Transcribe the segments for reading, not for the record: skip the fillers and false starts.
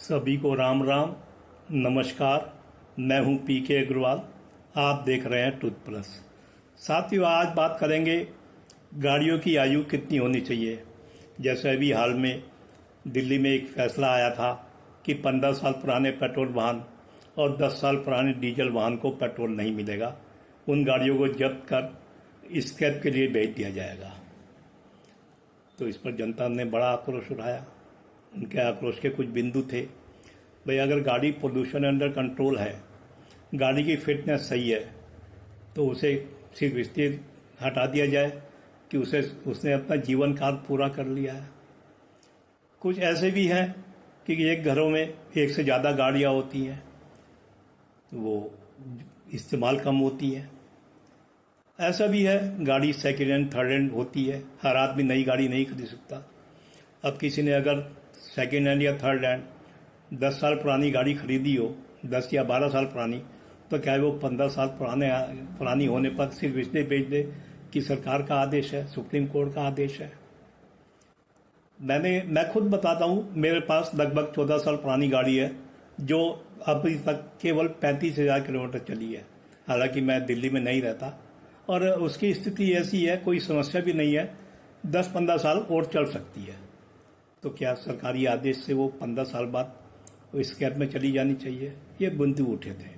सभी को राम राम। नमस्कार। मैं हूं पीके अग्रवाल। आप देख रहे हैं टूथ प्लस। साथियों, आज बात करेंगे गाड़ियों की आयु कितनी होनी चाहिए। जैसे अभी हाल में दिल्ली में एक फैसला आया था कि 15 साल पुराने पेट्रोल वाहन और 10 साल पुराने डीजल वाहन को पेट्रोल नहीं मिलेगा। उन गाड़ियों को जब्त कर स्क्रैप के लिए भेज दिया जाएगा। तो इस पर जनता ने बड़ा आक्रोश उठाया। उनके आक्रोश के कुछ बिंदु थे। भाई, अगर गाड़ी पोल्यूशन अंडर कंट्रोल है, गाड़ी की फिटनेस सही है, तो उसे सिर्फ इसलिए हटा दिया जाए कि उसने अपना जीवन काल पूरा कर लिया है। कुछ ऐसे भी हैं कि एक घरों में एक से ज़्यादा गाड़ियाँ होती हैं, वो इस्तेमाल कम होती हैं। ऐसा भी है गाड़ी सेकेंड हैंड थर्ड हैंड होती है। हर आदमी नई गाड़ी नहीं खरीद सकता। अब किसी ने अगर सेकेंड हैंड या थर्ड हैंड 10 साल पुरानी गाड़ी खरीदी हो, 10 या 12 साल पुरानी, तो क्या वो 15 साल पुरानी होने पर सिर्फ इसलिए बेच दे कि सरकार का आदेश है, सुप्रीम कोर्ट का आदेश है। मैं खुद बताता हूँ, मेरे पास लगभग 14 साल पुरानी गाड़ी है जो अभी तक केवल 35,000 किलोमीटर चली है। हालांकि मैं दिल्ली में नहीं रहता और उसकी स्थिति ऐसी है, कोई समस्या भी नहीं है, 10-15 साल और चल सकती है। तो क्या सरकारी आदेश से वो 15 साल बाद इस कैब में चली जानी चाहिए? ये बिंदु उठे थे।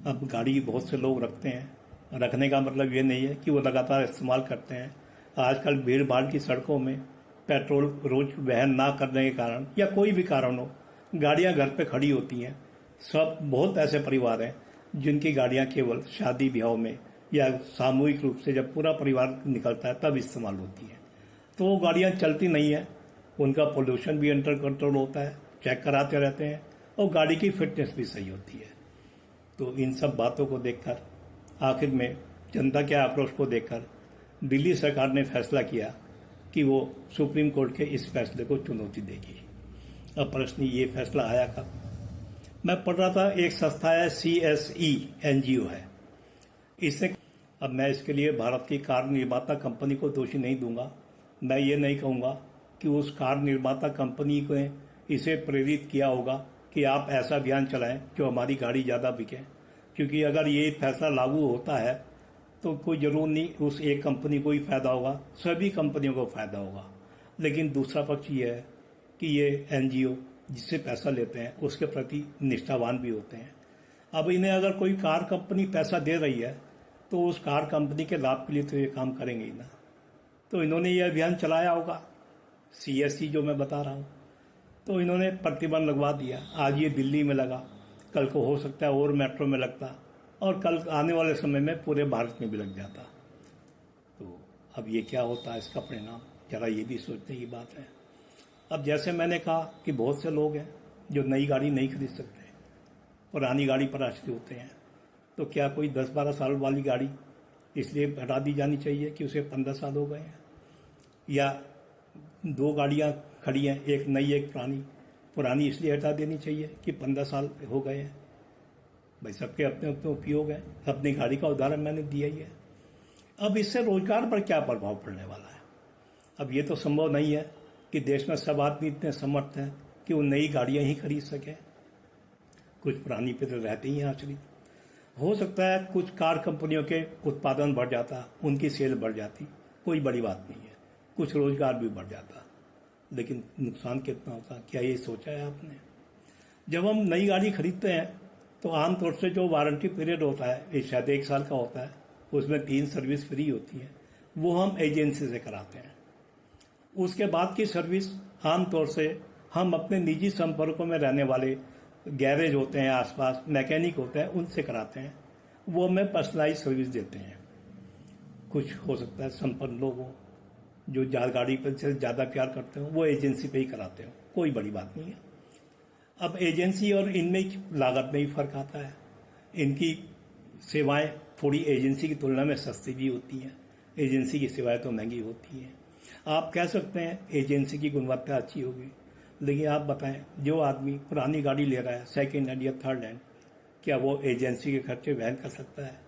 अब गाड़ी बहुत से लोग रखते हैं। रखने का मतलब ये नहीं है कि वो लगातार इस्तेमाल करते हैं। आजकल भीड़ भाड़ की सड़कों में पेट्रोल रोज वहन ना करने के कारण या कोई भी कारण हो, गाड़ियां घर पे खड़ी होती हैं। बहुत ऐसे परिवार हैं जिनकी गाड़ियां केवल शादी ब्याह में या सामूहिक रूप से जब पूरा परिवार निकलता है तब इस्तेमाल होती हैं। तो वो गाड़ियां चलती नहीं है, उनका पोल्यूशन भी अंडर कंट्रोल होता है, चेक कराते रहते हैं और गाड़ी की फिटनेस भी सही होती है। तो इन सब बातों को देखकर, आखिर में जनता के आक्रोश को देखकर दिल्ली सरकार ने फैसला किया कि वो सुप्रीम कोर्ट के इस फैसले को चुनौती देगी। अब प्रश्न ये फैसला आया कब? मैं पढ़ रहा था, एक संस्था है CSE NGO है इसने। अब मैं इसके लिए भारत की कार निर्माता कंपनी को दोषी नहीं दूंगा। मैं ये नहीं कहूँगा कि उस कार निर्माता कंपनी को इसे प्रेरित किया होगा कि आप ऐसा अभियान चलाएं जो हमारी गाड़ी ज़्यादा बिके, क्योंकि अगर ये फैसला लागू होता है तो कोई ज़रूर नहीं उस एक कंपनी को ही फायदा होगा, सभी कंपनियों को फायदा होगा। लेकिन दूसरा पक्ष ये है कि ये NGO जिससे पैसा लेते हैं उसके प्रति निष्ठावान भी होते हैं। अब इन्हें अगर कोई कार कंपनी पैसा दे रही है तो उस कार कंपनी के लाभ के लिए तो ये काम करेंगे ही ना। तो इन्होंने ये अभियान चलाया होगा, CSE जो मैं बता रहा हूँ। तो इन्होंने प्रतिबंध लगवा दिया। आज ये दिल्ली में लगा, कल को हो सकता है और मेट्रो में लगता और कल आने वाले समय में पूरे भारत में भी लग जाता। तो अब ये क्या होता है इसका परिणाम, जरा ये भी सोचने की बात है। अब जैसे मैंने कहा कि बहुत से लोग हैं जो नई गाड़ी नहीं खरीद सकते, पुरानी गाड़ी पर आश्रित होते हैं। तो क्या कोई 10-12 साल वाली गाड़ी इसलिए हटा दी जानी चाहिए कि उसे 15 साल हो गए हैं? या 2 गाड़ियां खड़ी हैं, एक नई एक पुरानी, पुरानी इसलिए हटा देनी चाहिए कि 15 साल हो गए हैं? भाई, सबके अपने अपने उपयोग हैं। अपनी गाड़ी का उदाहरण मैंने दिया ही है। अब इससे रोजगार पर क्या प्रभाव पड़ने वाला है? अब ये तो संभव नहीं है कि देश में सब आदमी इतने समर्थ हैं कि वो नई गाड़ियां ही खरीद सकें। कुछ पुरानी पे तो रहते ही हैं आश्रित। हो सकता है कुछ कार कंपनियों के उत्पादन बढ़ जाता, उनकी सेल बढ़ जाती, कोई बड़ी बात नहीं है, कुछ रोजगार भी बढ़ जाता। लेकिन नुकसान कितना होता, क्या ये सोचा है आपने? जब हम नई गाड़ी खरीदते हैं तो आमतौर से जो वारंटी पीरियड होता है, ये शायद 1 साल का होता है, उसमें 3 सर्विस फ्री होती है, वो हम एजेंसी से कराते हैं। उसके बाद की सर्विस आमतौर से हम अपने निजी संपर्कों में रहने वाले गैरेज होते हैं, आसपास मैकेनिक होते हैं, उनसे कराते हैं। वो हमें पर्सनलाइज सर्विस देते हैं। कुछ हो सकता है संपन्न लोग हों जो गाड़ी पर से ज़्यादा प्यार करते हो, वो एजेंसी पे ही कराते हो, कोई बड़ी बात नहीं है। अब एजेंसी और इनमें लागत में ही फर्क आता है। इनकी सेवाएं थोड़ी एजेंसी की तुलना में सस्ती भी होती हैं। एजेंसी की सेवाएं तो महंगी होती हैं। आप कह सकते हैं एजेंसी की गुणवत्ता अच्छी होगी, लेकिन आप बताएं, जो आदमी पुरानी गाड़ी ले रहा है सेकेंड हैंड या थर्ड हैंड, क्या वो एजेंसी के खर्चे वहन कर सकता है?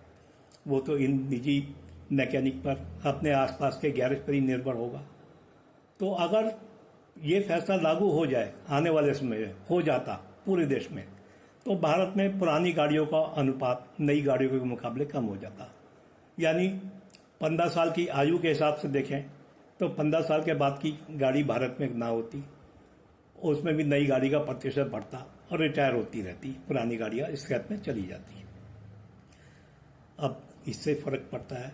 वो तो इन निजी मैकेनिक पर, अपने आसपास के गैरेज पर ही निर्भर होगा। तो अगर ये फैसला लागू हो जाए आने वाले समय में, हो जाता पूरे देश में, तो भारत में पुरानी गाड़ियों का अनुपात नई गाड़ियों के मुकाबले कम हो जाता। यानी 15 साल की आयु के हिसाब से देखें तो 15 साल के बाद की गाड़ी भारत में ना होती, उसमें भी नई गाड़ी का प्रतिशत बढ़ता और रिटायर होती रहती, पुरानी गाड़ियां स्क्रैप में चली जाती। अब इससे फर्क पड़ता है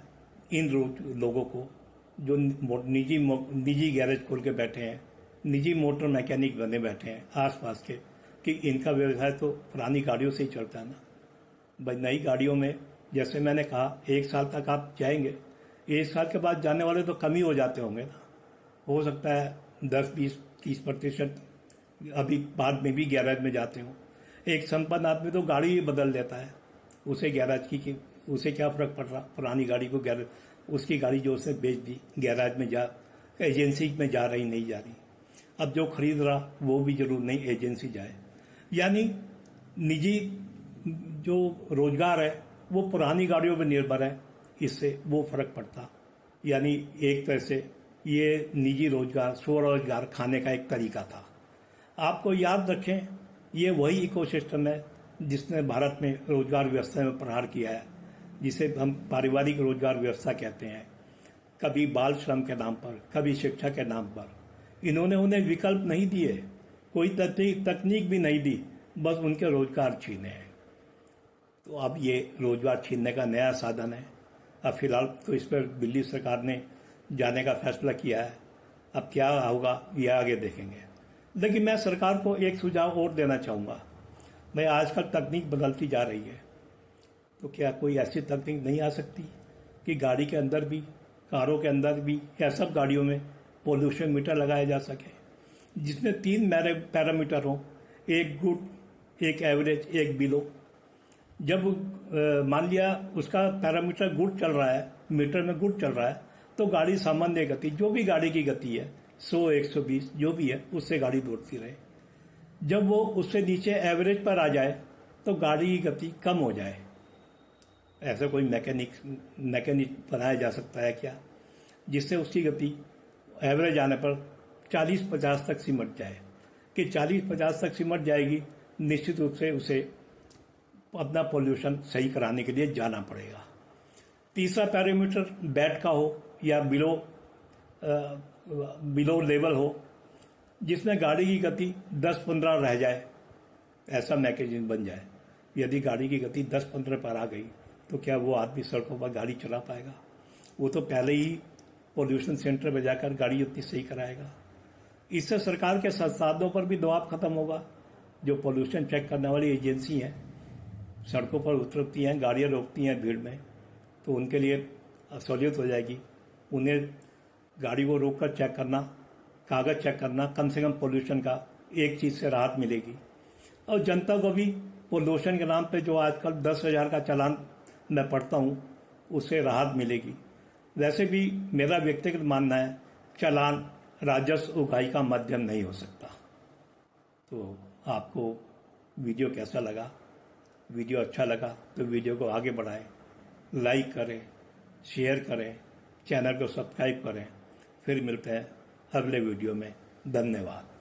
इन लोगों को जो निजी गैरेज खोल के बैठे हैं, निजी मोटर मैकेनिक बने बैठे हैं आसपास के, कि इनका व्यवसाय तो पुरानी गाड़ियों से ही चलता है ना भाई। नई गाड़ियों में जैसे मैंने कहा 1 साल तक आप जाएंगे, 1 साल के बाद जाने वाले तो कम ही हो जाते होंगे ना, हो सकता है 10-20-30% अभी बाद में भी गैराज में जाते हो। एक संपन्न आदमी तो गाड़ी ही बदल देता है, उसे गैराज की उसे क्या फर्क पड़ रहा, पुरानी गाड़ी को गैराज, उसकी गाड़ी जो उसने बेच दी गैराज में जा, एजेंसी में जा रही नहीं जा रही। अब जो खरीद रहा वो भी जरूर नहीं एजेंसी जाए। यानी निजी जो रोजगार है वो पुरानी गाड़ियों पर निर्भर है, इससे वो फर्क पड़ता। यानी एक तरह से ये निजी रोजगार, स्वरोजगार खाने का एक तरीका था। आपको याद रखें ये वही इकोसिस्टम है जिसने भारत में रोजगार व्यवस्था में प्रहार किया है, जिसे हम पारिवारिक रोजगार व्यवस्था कहते हैं। कभी बाल श्रम के नाम पर, कभी शिक्षा के नाम पर इन्होंने उन्हें विकल्प नहीं दिए, कोई तकनीक भी नहीं दी, बस उनके रोजगार छीने हैं। तो अब ये रोजगार छीनने का नया साधन है। अब फिलहाल तो इस पर दिल्ली सरकार ने जाने का फैसला किया है, अब क्या होगा ये आगे देखेंगे। लेकिन मैं सरकार को एक सुझाव और देना चाहूँगा। भाई आजकल तकनीक बदलती जा रही है, तो क्या कोई ऐसी तकनीक नहीं आ सकती कि गाड़ी के अंदर भी, कारों के अंदर भी या सब गाड़ियों में पोल्यूशन मीटर लगाया जा सके, जिसमें 3 पैरामीटर हों, एक गुड, एक एवरेज, एक बिलो। जब मान लिया उसका पैरामीटर गुड चल रहा है, मीटर में गुड चल रहा है, तो गाड़ी सामान्य गति, जो भी गाड़ी की गति है 100-120 जो भी है उससे गाड़ी दौड़ती रहे। जब वो उससे नीचे एवरेज पर आ जाए तो गाड़ी की गति कम हो जाए। ऐसा कोई मैकेनिक बनाया जा सकता है क्या, जिससे उसकी गति एवरेज आने पर 40-50 तक सिमट जाए, कि 40-50 तक सिमट जाएगी, निश्चित रूप से उसे अपना पोल्यूशन सही कराने के लिए जाना पड़ेगा। तीसरा पैरामीटर बैट का हो या बिलो लेवल हो, जिसमें गाड़ी की गति 10-15 रह जाए, ऐसा मैकेनिज्म बन जाए। यदि गाड़ी की गति 10-15 पर आ गई तो क्या वो आदमी सड़कों पर गाड़ी चला पाएगा? वो तो पहले ही पोल्यूशन सेंटर में जाकर गाड़ी उतनी सही कराएगा। इससे सरकार के संसाधनों पर भी दबाव खत्म होगा। जो पोल्यूशन चेक करने वाली एजेंसी हैं सड़कों पर उतरती हैं, गाड़ियां रोकती हैं भीड़ में, तो उनके लिए सहूलियत हो जाएगी। उन्हें गाड़ी को रोककर चेक करना, कागज चेक करना, कम से कम पोल्यूशन का एक चीज़ से राहत मिलेगी। और जनता को भी पोल्यूशन के नाम पे जो आजकल 10,000 का चालान मैं पढ़ता हूँ उससे राहत मिलेगी। वैसे भी मेरा व्यक्तिगत मानना है चालान राजस्व उगाही का माध्यम नहीं हो सकता। तो आपको वीडियो कैसा लगा? वीडियो अच्छा लगा तो वीडियो को आगे बढ़ाएं, लाइक करें, शेयर करें, चैनल को सब्सक्राइब करें। फिर मिलते हैं अगले वीडियो में। धन्यवाद।